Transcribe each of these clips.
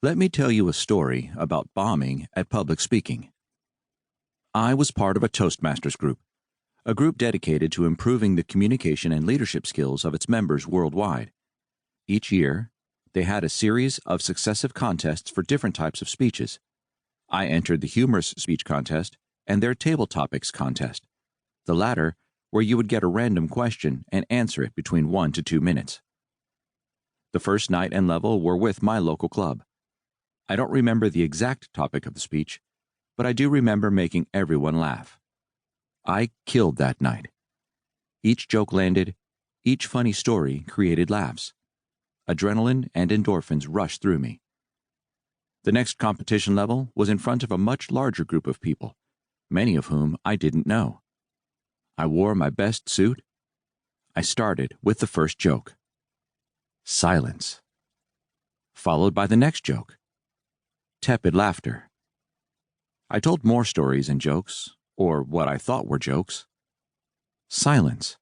Let me tell you a story about bombing at public speaking. I was part of a Toastmasters group, a group dedicated to improving the communication and leadership skills of its members worldwide. Each year, they had a series of successive contests for different types of speeches. I entered the humorous speech contest and their table topics contest, the latter where you would get a random question and answer it between 1 to 2 minutes. The first night and level were with my local club. I don't remember the exact topic of the speech, but I do remember making everyone laugh. I killed that night. Each joke landed, each funny story created laughs. Adrenaline and endorphins rushed through me. The next competition level was in front of a much larger group of people, many of whom I didn't know. I wore my best suit. I started with the first joke. Silence. Followed by the next joke. Tepid laughter. I told more stories and jokes, or what I thought were jokes. Silence.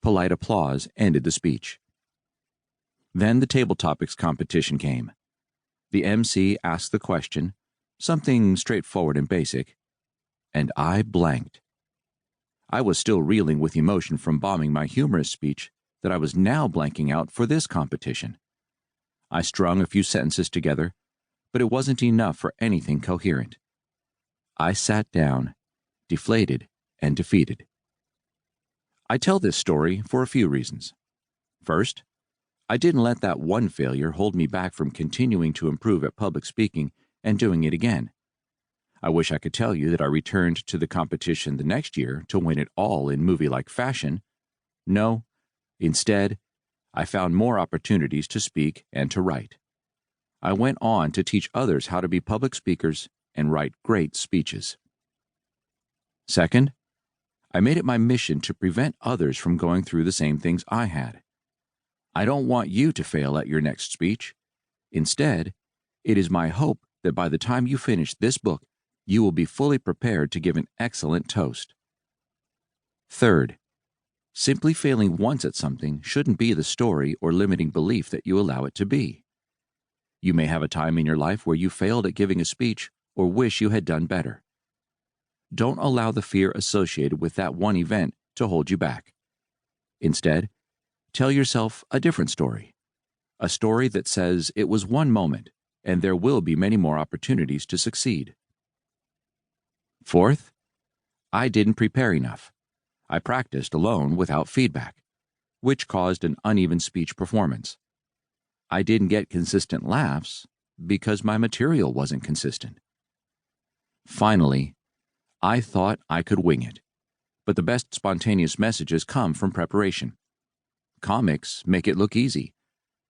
Polite applause ended the speech. Then the table topics competition came. The MC asked the question, something straightforward and basic, and I blanked. I was still reeling with emotion from bombing my humorous speech that I was now blanking out for this competition. I strung a few sentences together, but it wasn't enough for anything coherent. I sat down, deflated and defeated. I tell this story for a few reasons. First, I didn't let that one failure hold me back from continuing to improve at public speaking and doing it again. I wish I could tell you that I returned to the competition the next year to win it all in movie-like fashion. No, instead, I found more opportunities to speak and to write. I went on to teach others how to be public speakers and write great speeches. Second, I made it my mission to prevent others from going through the same things I had. I don't want you to fail at your next speech. Instead, it is my hope that by the time you finish this book, you will be fully prepared to give an excellent toast. Third, simply failing once at something shouldn't be the story or limiting belief that you allow it to be. You may have a time in your life where you failed at giving a speech or wish you had done better. Don't allow the fear associated with that one event to hold you back. Instead, tell yourself a different story, a story that says it was one moment and there will be many more opportunities to succeed. Fourth, I didn't prepare enough. I practiced alone without feedback, which caused an uneven speech performance. I didn't get consistent laughs because my material wasn't consistent. Finally, I thought I could wing it, but the best spontaneous messages come from preparation. Comics make it look easy,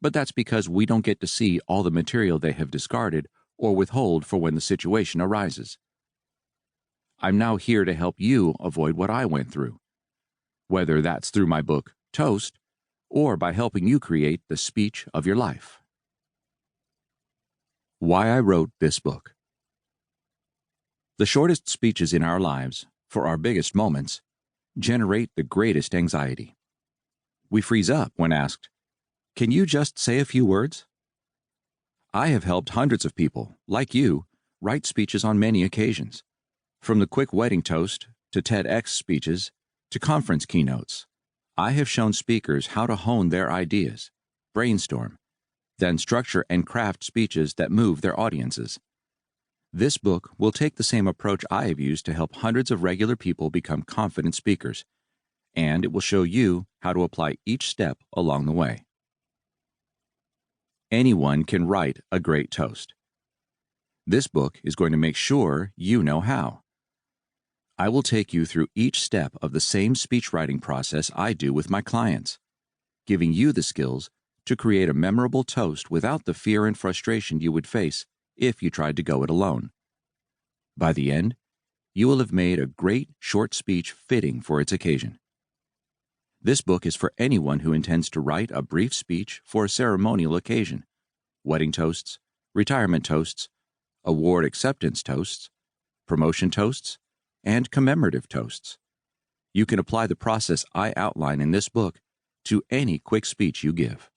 but that's because we don't get to see all the material they have discarded or withhold for when the situation arises. I'm now here to help you avoid what I went through, whether that's through my book, Toast, or by helping you create the speech of your life. Why I wrote this book. The shortest speeches in our lives, for our biggest moments, generate the greatest anxiety. We freeze up when asked, "Can you just say a few words?" I have helped hundreds of people, like you, write speeches on many occasions. From the quick wedding toast, to TEDx speeches, to conference keynotes, I have shown speakers how to hone their ideas, brainstorm, then structure and craft speeches that move their audiences. This book will take the same approach I have used to help hundreds of regular people become confident speakers, and it will show you how to apply each step along the way. Anyone can write a great toast. This book is going to make sure you know how. I will take you through each step of the same speechwriting process I do with my clients, giving you the skills to create a memorable toast without the fear and frustration you would face if you tried to go it alone. By the end, you will have made a great short speech fitting for its occasion. This book is for anyone who intends to write a brief speech for a ceremonial occasion: wedding toasts, retirement toasts, award acceptance toasts, promotion toasts, and commemorative toasts. You can apply the process I outline in this book to any quick speech you give.